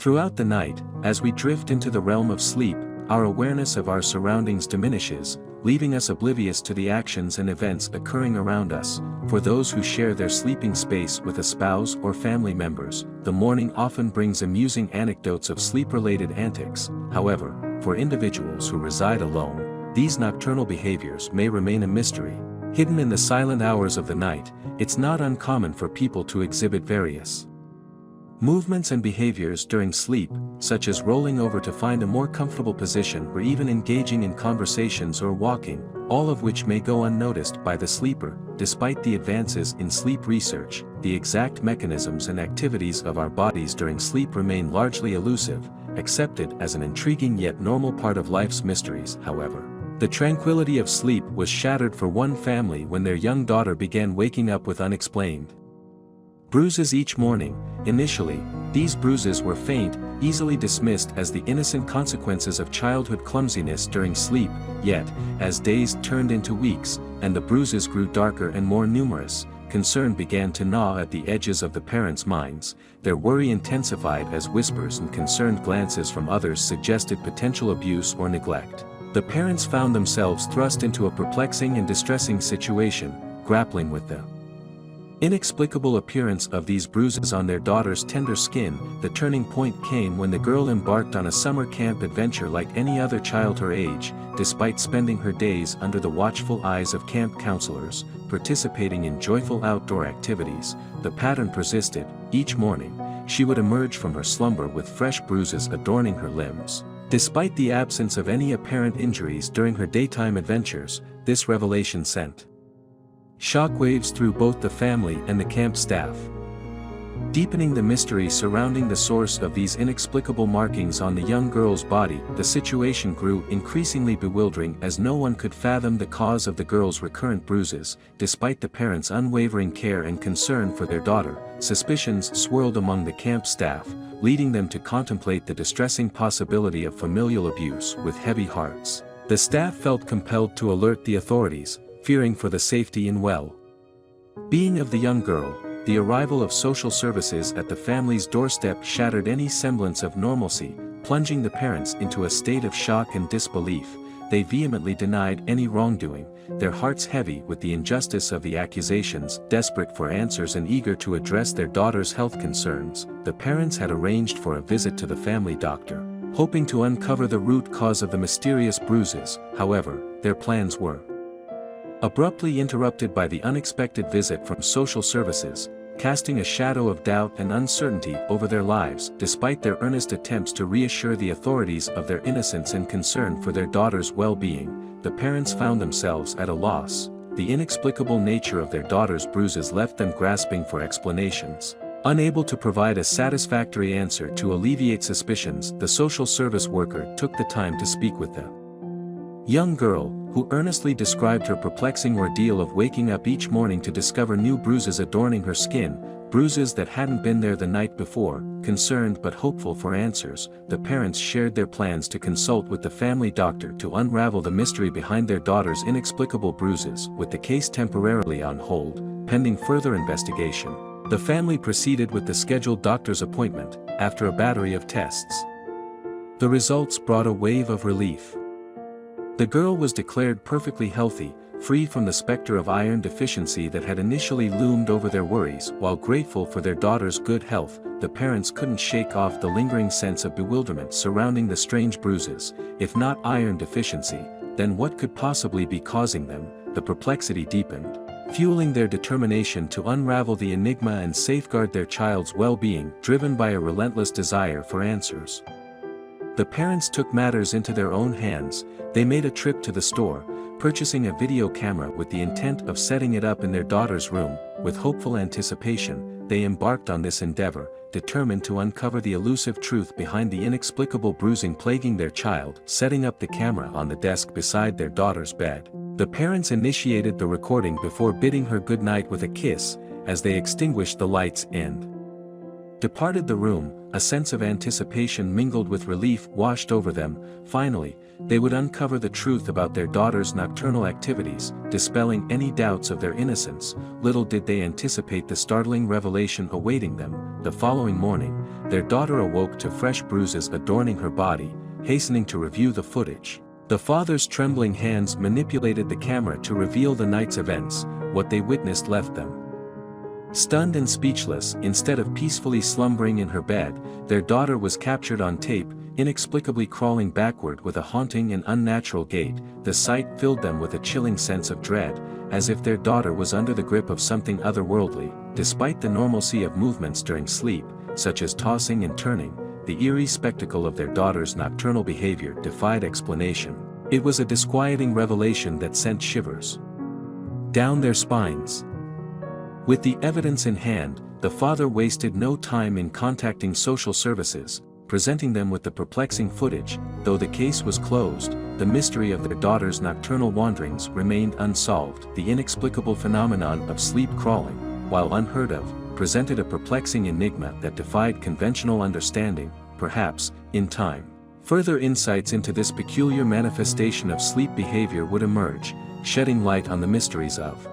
Throughout the night, as we drift into the realm of sleep, our awareness of our surroundings diminishes, leaving us oblivious to the actions and events occurring around us. For those who share their sleeping space with a spouse or family members, the morning often brings amusing anecdotes of sleep-related antics. However, for individuals who reside alone, these nocturnal behaviors may remain a mystery. Hidden in the silent hours of the night, it's not uncommon for people to exhibit various movements and behaviors during sleep, such as rolling over to find a more comfortable position or even engaging in conversations or walking, all of which may go unnoticed by the sleeper. Despite the advances in sleep research, the exact mechanisms and activities of our bodies during sleep remain largely elusive, accepted as an intriguing yet normal part of life's mysteries. However, the tranquility of sleep was shattered for one family when their young daughter began waking up with unexplained bruises each morning. Initially, these bruises were faint, easily dismissed as the innocent consequences of childhood clumsiness during sleep, yet, as days turned into weeks, and the bruises grew darker and more numerous, concern began to gnaw at the edges of the parents' minds. Their worry intensified as whispers and concerned glances from others suggested potential abuse or neglect. The parents found themselves thrust into a perplexing and distressing situation, grappling with the inexplicable appearance of these bruises on their daughter's tender skin. The turning point came when the girl embarked on a summer camp adventure like any other child her age. Despite spending her days under the watchful eyes of camp counselors, participating in joyful outdoor activities, the pattern persisted. Each morning, she would emerge from her slumber with fresh bruises adorning her limbs. Despite the absence of any apparent injuries during her daytime adventures, this revelation sent shockwaves through both the family and the camp staff. Deepening the mystery surrounding the source of these inexplicable markings on the young girl's body, the situation grew increasingly bewildering as no one could fathom the cause of the girl's recurrent bruises. Despite the parents' unwavering care and concern for their daughter, suspicions swirled among the camp staff, leading them to contemplate the distressing possibility of familial abuse. With heavy hearts, the staff felt compelled to alert the authorities, fearing for the safety and well-being of the young girl. The arrival of social services at the family's doorstep shattered any semblance of normalcy, plunging the parents into a state of shock and disbelief. They vehemently denied any wrongdoing, their hearts heavy with the injustice of the accusations. Desperate for answers and eager to address their daughter's health concerns, the parents had arranged for a visit to the family doctor, hoping to uncover the root cause of the mysterious bruises. However, their plans were abruptly interrupted by the unexpected visit from social services, casting a shadow of doubt and uncertainty over their lives. Despite their earnest attempts to reassure the authorities of their innocence and concern for their daughter's well-being, the parents found themselves at a loss. The inexplicable nature of their daughter's bruises left them grasping for explanations. Unable to provide a satisfactory answer to alleviate suspicions, the social service worker took the time to speak with the young girl, who earnestly described her perplexing ordeal of waking up each morning to discover new bruises adorning her skin, bruises that hadn't been there the night before. Concerned but hopeful for answers, the parents shared their plans to consult with the family doctor to unravel the mystery behind their daughter's inexplicable bruises. With the case temporarily on hold, pending further investigation, the family proceeded with the scheduled doctor's appointment. After a battery of tests, the results brought a wave of relief. The girl was declared perfectly healthy, free from the specter of iron deficiency that had initially loomed over their worries. While grateful for their daughter's good health, the parents couldn't shake off the lingering sense of bewilderment surrounding the strange bruises. If not iron deficiency, then what could possibly be causing them? The perplexity deepened, fueling their determination to unravel the enigma and safeguard their child's well-being. Driven by a relentless desire for answers, the parents took matters into their own hands. They made a trip to the store, purchasing a video camera with the intent of setting it up in their daughter's room. With hopeful anticipation, they embarked on this endeavor, determined to uncover the elusive truth behind the inexplicable bruising plaguing their child. Setting up the camera on the desk beside their daughter's bed, the parents initiated the recording before bidding her goodnight with a kiss, as they extinguished the lights and departed the room. A sense of anticipation mingled with relief washed over them. Finally, they would uncover the truth about their daughter's nocturnal activities, dispelling any doubts of their innocence. Little did they anticipate the startling revelation awaiting them. The following morning, their daughter awoke to fresh bruises adorning her body, hastening to review the footage. The father's trembling hands manipulated the camera to reveal the night's events. What they witnessed left them stunned and speechless. Instead of peacefully slumbering in her bed, their daughter was captured on tape, inexplicably crawling backward with a haunting and unnatural gait. The sight filled them with a chilling sense of dread, as if their daughter was under the grip of something otherworldly. Despite the normalcy of movements during sleep, such as tossing and turning, the eerie spectacle of their daughter's nocturnal behavior defied explanation. It was a disquieting revelation that sent shivers down their spines. With the evidence in hand, the father wasted no time in contacting social services, presenting them with the perplexing footage. Though the case was closed, the mystery of their daughter's nocturnal wanderings remained unsolved. The inexplicable phenomenon of sleep crawling, while unheard of, presented a perplexing enigma that defied conventional understanding. Perhaps, in time, further insights into this peculiar manifestation of sleep behavior would emerge, shedding light on the mysteries of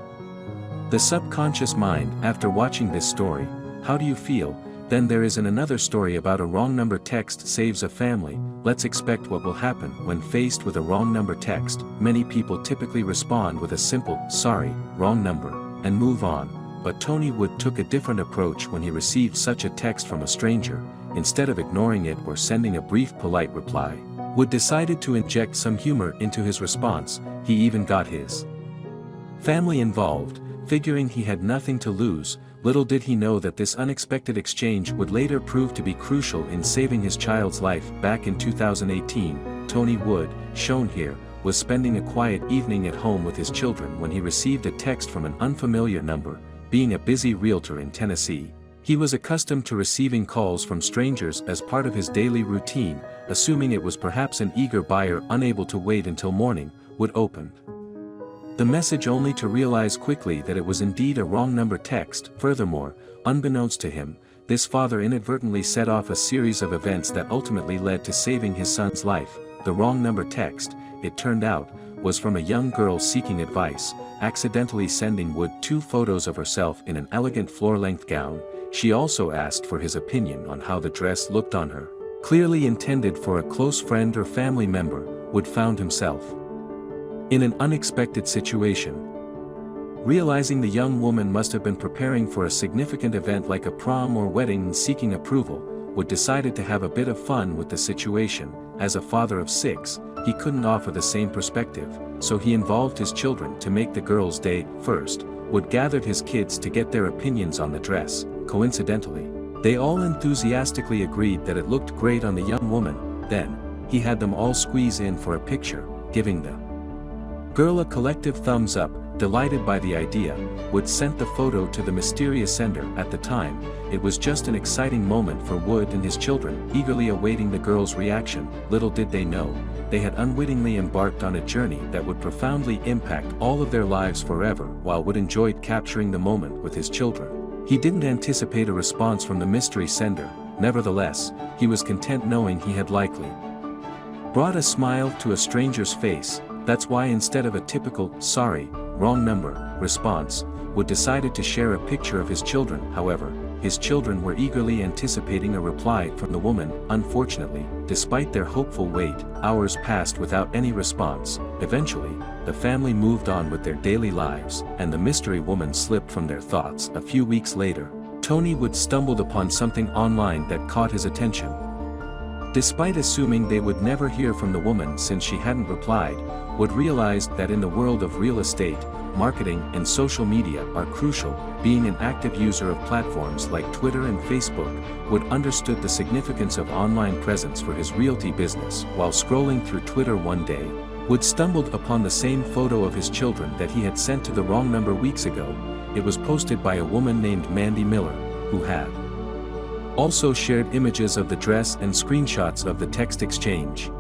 the subconscious mind. After watching this story, how do you feel? Then there is another story about a wrong number text saves a family. Let's expect what will happen when faced with a wrong number text. Many people typically respond with a simple, "Sorry, wrong number," and move on. But Tony Wood took a different approach when he received such a text from a stranger. Instead of ignoring it or sending a brief polite reply, Wood decided to inject some humor into his response. He even got his family involved, figuring he had nothing to lose. Little did he know that this unexpected exchange would later prove to be crucial in saving his child's life. Back in 2018, Tony Wood, shown here, was spending a quiet evening at home with his children when he received a text from an unfamiliar number. Being a busy realtor in Tennessee, he was accustomed to receiving calls from strangers as part of his daily routine. Assuming it was perhaps an eager buyer unable to wait until morning, Wood opened the message only to realize quickly that it was indeed a wrong number text. Furthermore, unbeknownst to him, this father inadvertently set off a series of events that ultimately led to saving his son's life. The wrong number text, it turned out, was from a young girl seeking advice, accidentally sending Wood 2 photos of herself in an elegant floor-length gown. She also asked for his opinion on how the dress looked on her. Clearly intended for a close friend or family member, Wood found himself in an unexpected situation. Realizing the young woman must have been preparing for a significant event like a prom or wedding and seeking approval, Wood decided to have a bit of fun with the situation. As a father of 6, he couldn't offer the same perspective, so he involved his children to make the girls' day. First, Wood gathered his kids to get their opinions on the dress. Coincidentally, they all enthusiastically agreed that it looked great on the young woman. Then, he had them all squeeze in for a picture, giving the girl a collective thumbs up. Delighted by the idea, Wood sent the photo to the mysterious sender. At the time, it was just an exciting moment for Wood and his children, eagerly awaiting the girl's reaction. Little did they know, they had unwittingly embarked on a journey that would profoundly impact all of their lives forever. While Wood enjoyed capturing the moment with his children, he didn't anticipate a response from the mystery sender. Nevertheless, he was content knowing he had likely brought a smile to a stranger's face. That's why instead of a typical, "Sorry, wrong number," response, Wood decided to share a picture of his children. However, his children were eagerly anticipating a reply from the woman. Unfortunately, despite their hopeful wait, hours passed without any response. Eventually, the family moved on with their daily lives, and the mystery woman slipped from their thoughts. A few weeks later, Tony Wood stumbled upon something online that caught his attention. Despite assuming they would never hear from the woman since she hadn't replied, Wood realized that in the world of real estate, marketing and social media are crucial. Being an active user of platforms like Twitter and Facebook, Wood understood the significance of online presence for his realty business. While scrolling through Twitter one day, Wood stumbled upon the same photo of his children that he had sent to the wrong number weeks ago. It was posted by a woman named Mandy Miller, who had also shared images of the dress and screenshots of the text exchange.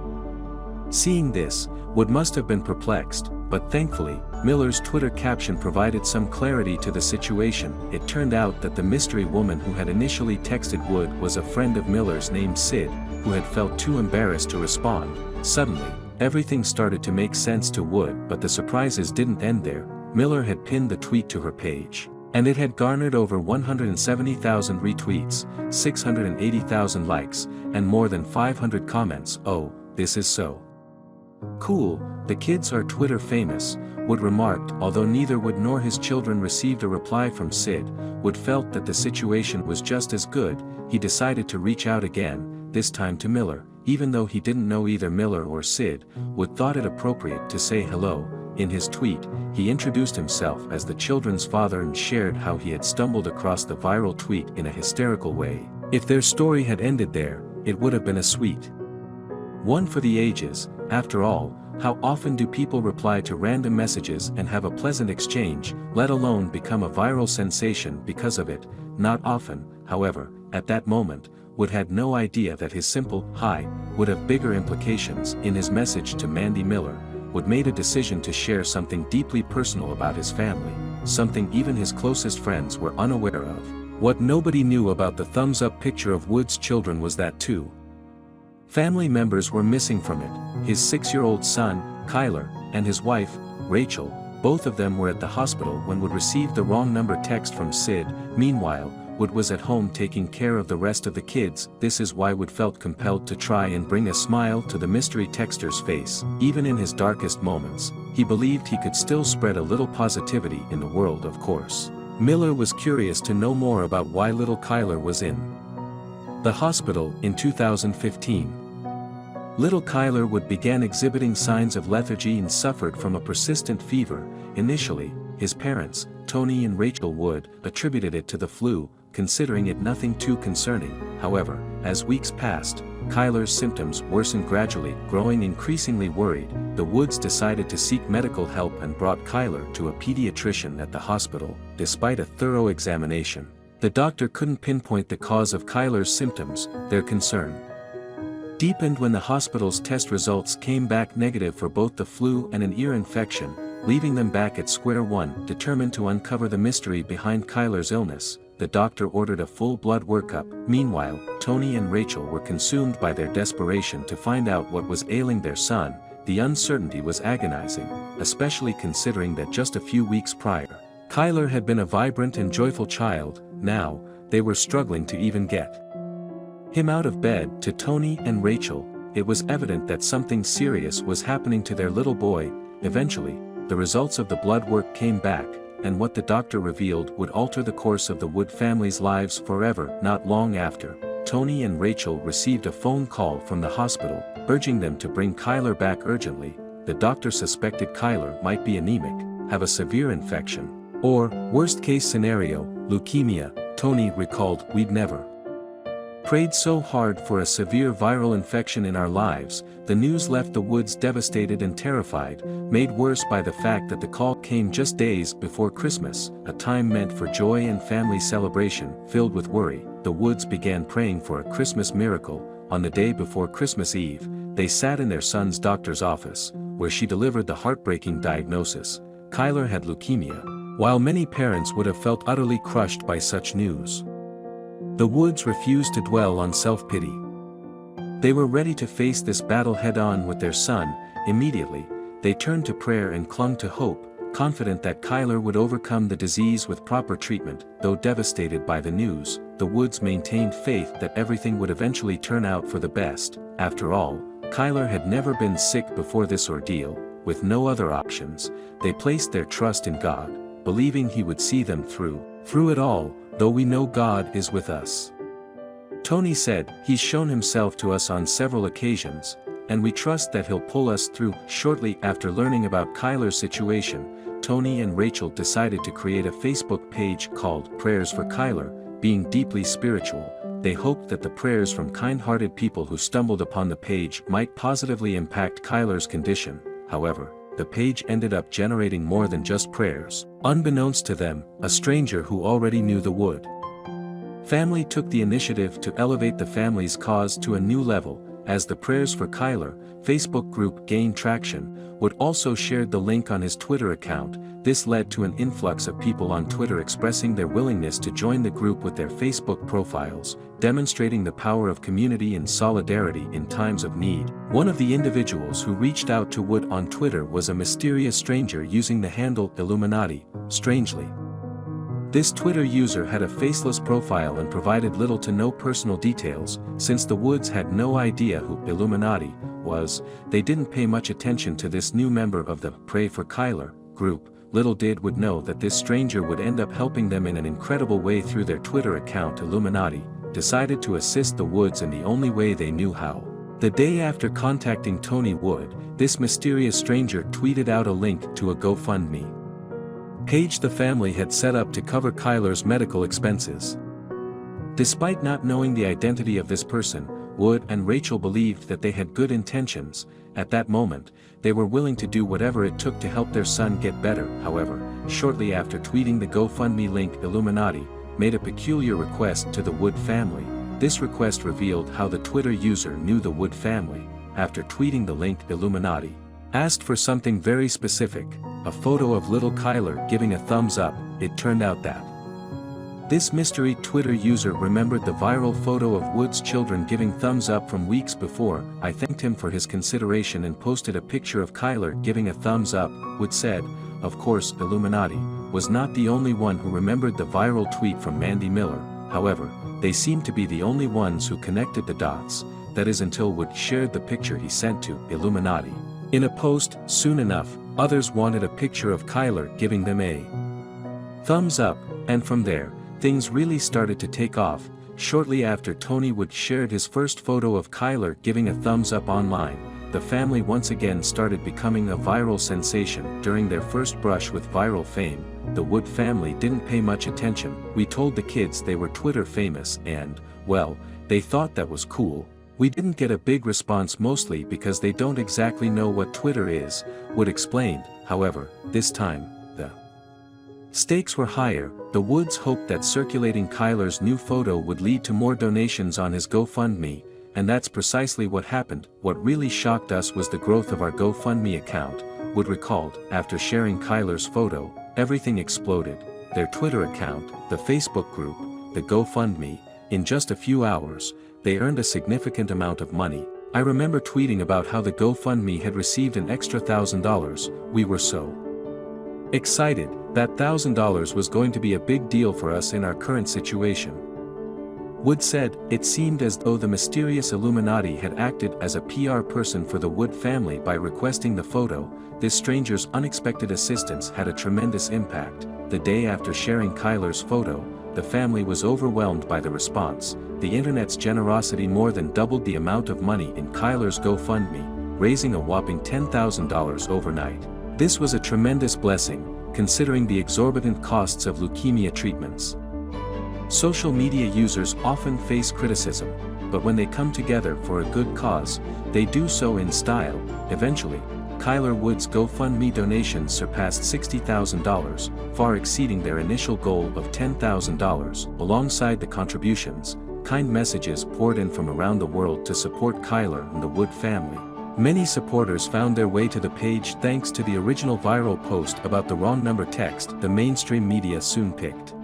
Seeing this, Wood must have been perplexed, but thankfully, Miller's Twitter caption provided some clarity to the situation. It turned out that the mystery woman who had initially texted Wood was a friend of Miller's named Sid, who had felt too embarrassed to respond. Suddenly, everything started to make sense to Wood, but the surprises didn't end there. Miller had pinned the tweet to her page, and it had garnered over 170,000 retweets, 680,000 likes, and more than 500 comments. "Oh, this is so cool, the kids are Twitter famous," Wood remarked. Although neither Wood nor his children received a reply from Sid, Wood felt that the situation was just as good. He decided to reach out again, this time to Miller. Even though he didn't know either Miller or Sid, Wood thought it appropriate to say hello. In his tweet, he introduced himself as the children's father and shared how he had stumbled across the viral tweet in a hysterical way. If their story had ended there, it would have been a sweet one for the ages. After all, how often do people reply to random messages and have a pleasant exchange, let alone become a viral sensation because of it? Not often. However, at that moment, Wood had no idea that his simple "hi" would have bigger implications. In his message to Mandy Miller, Wood made a decision to share something deeply personal about his family, something even his closest friends were unaware of. What nobody knew about the thumbs-up picture of Wood's children was that two family members were missing from it: his 6-year-old son, Kyler, and his wife, Rachel. Both of them were at the hospital when Wood received the wrong number text from Sid. Meanwhile, Wood was at home taking care of the rest of the kids. This is why Wood felt compelled to try and bring a smile to the mystery texter's face. Even in his darkest moments, he believed he could still spread a little positivity in the world. Of course, Miller was curious to know more about why little Kyler was in the hospital. In 2015, little Kyler Wood began exhibiting signs of lethargy and suffered from a persistent fever. Initially, his parents, Tony and Rachel Wood, attributed it to the flu, considering it nothing too concerning. However, as weeks passed, Kyler's symptoms worsened gradually. Growing increasingly worried, the Woods decided to seek medical help and brought Kyler to a pediatrician at the hospital. Despite a thorough examination, the doctor couldn't pinpoint the cause of Kyler's symptoms. Their concern deepened when the hospital's test results came back negative for both the flu and an ear infection, leaving them back at square one. Determined to uncover the mystery behind Kyler's illness, the doctor ordered a full blood workup. Meanwhile, Tony and Rachel were consumed by their desperation to find out what was ailing their son. The uncertainty was agonizing, especially considering that just a few weeks prior, Kyler had been a vibrant and joyful child. Now, they were struggling to even get him out of bed. To Tony and Rachel, it was evident that something serious was happening to their little boy. Eventually, the results of the blood work came back, and what the doctor revealed would alter the course of the Wood family's lives forever. Not long after, Tony and Rachel received a phone call from the hospital, urging them to bring Kyler back urgently. The doctor suspected Kyler might be anemic, have a severe infection, or, worst-case scenario, leukemia. Tony recalled, "We'd never prayed so hard for a severe viral infection in our lives." The news left the Woods devastated and terrified, made worse by the fact that the call came just days before Christmas, a time meant for joy and family celebration. Filled with worry, the Woods began praying for a Christmas miracle. On the day before Christmas Eve, they sat in their son's doctor's office, where she delivered the heartbreaking diagnosis: Kyler had leukemia. While many parents would have felt utterly crushed by such news, the Woods refused to dwell on self-pity. They were ready to face this battle head-on with their son. Immediately, they turned to prayer and clung to hope, confident that Kyler would overcome the disease with proper treatment. Though devastated by the news, the Woods maintained faith that everything would eventually turn out for the best. After all, Kyler had never been sick before this ordeal. With no other options, they placed their trust in God, believing He would see them through. "Through it all, though we know God is with us," Tony said, "He's shown Himself to us on several occasions, and we trust that He'll pull us through." Shortly after learning about Kyler's situation, Tony and Rachel decided to create a Facebook page called Prayers for Kyler. Being deeply spiritual, they hoped that the prayers from kind-hearted people who stumbled upon the page might positively impact Kyler's condition. However, the page ended up generating more than just prayers. Unbeknownst to them, a stranger who already knew the Wood family took the initiative to elevate the family's cause to a new level. as the Prayers for Kyler Facebook group gained traction, Wood also shared the link on his Twitter account. This led to an influx of people on Twitter expressing their willingness to join the group with their Facebook profiles, demonstrating the power of community and solidarity in times of need. One of the individuals who reached out to Wood on Twitter was a mysterious stranger using the handle Illuminati. Strangely, this Twitter user had a faceless profile and provided little to no personal details. Since the Woods had no idea who Illuminati was, they didn't pay much attention to this new member of the Pray for Kyler group. Little did Wood know that this stranger would end up helping them in an incredible way through their Twitter account. Illuminati decided to assist the Woods in the only way they knew how. The day after contacting Tony Wood, this mysterious stranger tweeted out a link to a GoFundMe page the family had set up to cover Kyler's medical expenses. Despite not knowing the identity of this person, Wood and Rachel believed that they had good intentions. At that moment, they were willing to do whatever it took to help their son get better. However, shortly after tweeting the GoFundMe link, Illuminati made a peculiar request to the Wood family. This request revealed how the Twitter user knew the Wood family. After tweeting the link, Illuminati asked for something very specific, a photo of little Kyler giving a thumbs up. It turned out that this mystery Twitter user remembered the viral photo of Wood's children giving thumbs up from weeks before. I thanked him for his consideration and posted a picture of Kyler giving a thumbs up, Wood said. Of course, Illuminati was not the only one who remembered the viral tweet from Mandy Miller. However, they seemed to be the only ones who connected the dots. That is until Wood shared the picture he sent to Illuminati in a post. Soon enough, others wanted a picture of Kyler giving them a thumbs up, and from there, things really started to take off. Shortly after Tony Wood shared his first photo of Kyler giving a thumbs up online, the family once again started becoming a viral sensation. During their first brush with viral fame, the Wood family didn't pay much attention. We told the kids they were Twitter famous and, well, they thought that was cool. We didn't get a big response, mostly because they don't exactly know what Twitter is, Wood explained. However, this time, the stakes were higher. The Woods hoped that circulating Kyler's new photo would lead to more donations on his GoFundMe, and that's precisely what happened. What really shocked us was the growth of our GoFundMe account, Wood recalled. After sharing Kyler's photo, everything exploded. Their Twitter account, the Facebook group, the GoFundMe. In just a few hours, they earned a significant amount of money. I remember tweeting about how the GoFundMe had received an extra $1,000. We were so excited. That $1,000 was going to be a big deal for us in our current situation. Wood said, it seemed as though the mysterious Illuminati had acted as a PR person for the Wood family by requesting the photo. This stranger's unexpected assistance had a tremendous impact. The day after sharing Kyler's photo, the family was overwhelmed by the response. The internet's generosity more than doubled the amount of money in Kyler's GoFundMe, raising a whopping $10,000 overnight. This was a tremendous blessing, considering the exorbitant costs of leukemia treatments. Social media users often face criticism, but when they come together for a good cause, they do so in style. Eventually, Kyler Wood's GoFundMe donations surpassed $60,000, far exceeding their initial goal of $10,000. Alongside the contributions, kind messages poured in from around the world to support Kyler and the Wood family. Many supporters found their way to the page thanks to the original viral post about the wrong number text. The mainstream media soon picked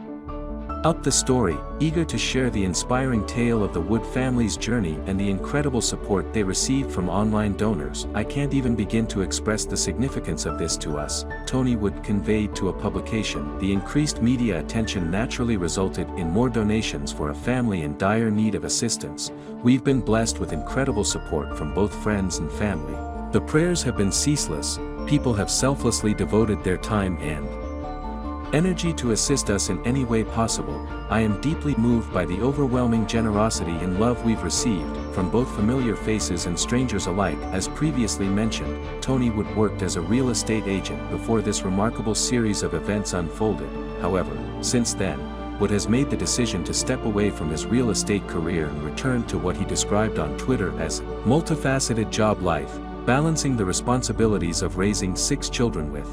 up the story, eager to share the inspiring tale of the Wood family's journey and the incredible support they received from online donors. I can't even begin to express the significance of this to us, Tony Wood conveyed to a publication. The increased media attention naturally resulted in more donations for a family in dire need of assistance. We've been blessed with incredible support from both friends and family. The prayers have been ceaseless. People have selflessly devoted their time and energy to assist us in any way possible. I am deeply moved by the overwhelming generosity and love we've received, from both familiar faces and strangers alike. As previously mentioned, Tony Wood worked as a real estate agent before this remarkable series of events unfolded. However, since then, Wood has made the decision to step away from his real estate career and return to what he described on Twitter as multifaceted job life, balancing the responsibilities of raising 6 children with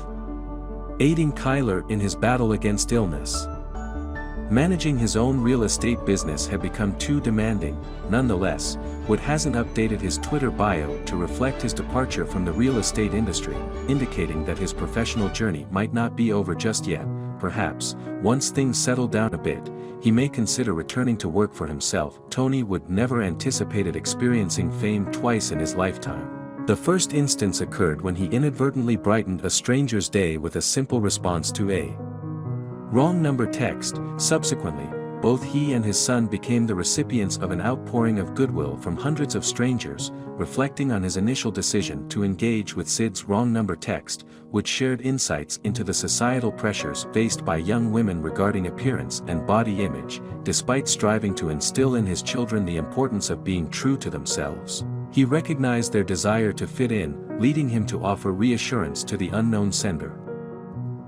aiding Kyler in his battle against illness. Managing his own real estate business had become too demanding. Nonetheless, Wood hasn't updated his Twitter bio to reflect his departure from the real estate industry, indicating that his professional journey might not be over just yet. Perhaps, once things settle down a bit, he may consider returning to work for himself. Tony Wood never anticipated experiencing fame twice in his lifetime. The first instance occurred when he inadvertently brightened a stranger's day with a simple response to a wrong number text. Subsequently, both he and his son became the recipients of an outpouring of goodwill from hundreds of strangers. Reflecting on his initial decision to engage with Sid's wrong number text, Wood shared insights into the societal pressures faced by young women regarding appearance and body image. Despite striving to instill in his children the importance of being true to themselves, he recognized their desire to fit in, leading him to offer reassurance to the unknown sender.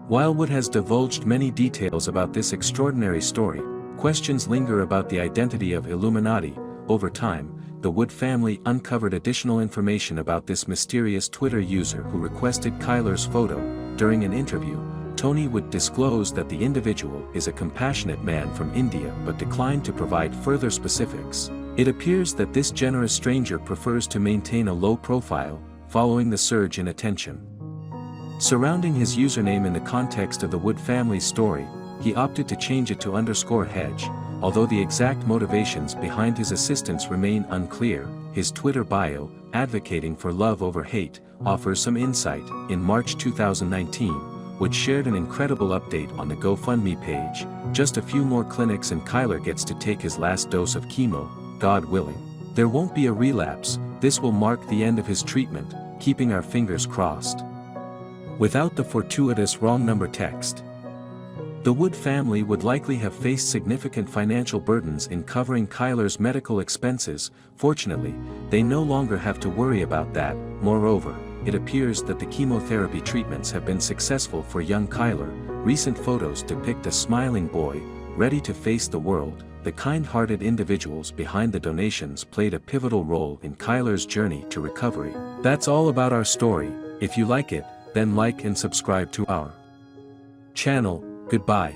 While Wood has divulged many details about this extraordinary story, questions linger about the identity of Illuminati. Over time, the Wood family uncovered additional information about this mysterious Twitter user who requested Kyler's photo. During an interview, Tony Wood disclosed that the individual is a compassionate man from India but declined to provide further specifics. It appears that this generous stranger prefers to maintain a low profile, following the surge in attention surrounding his username. In the context of the Wood family's story, he opted to change it to _Hedge. Although the exact motivations behind his assistance remain unclear, his Twitter bio, advocating for love over hate, offers some insight. In March 2019, Wood shared an incredible update on the GoFundMe page. Just a few more clinics and Kyler gets to take his last dose of chemo, God willing. There won't be a relapse. This will mark the end of his treatment, keeping our fingers crossed. Without the fortuitous wrong number text, the Wood family would likely have faced significant financial burdens in covering Kyler's medical expenses. Fortunately, they no longer have to worry about that. Moreover, it appears that the chemotherapy treatments have been successful for young Kyler. Recent photos depict a smiling boy, ready to face the world. The kind-hearted individuals behind the donations played a pivotal role in Kyler's journey to recovery. That's all about our story. If you like it, then like and subscribe to our channel. Goodbye.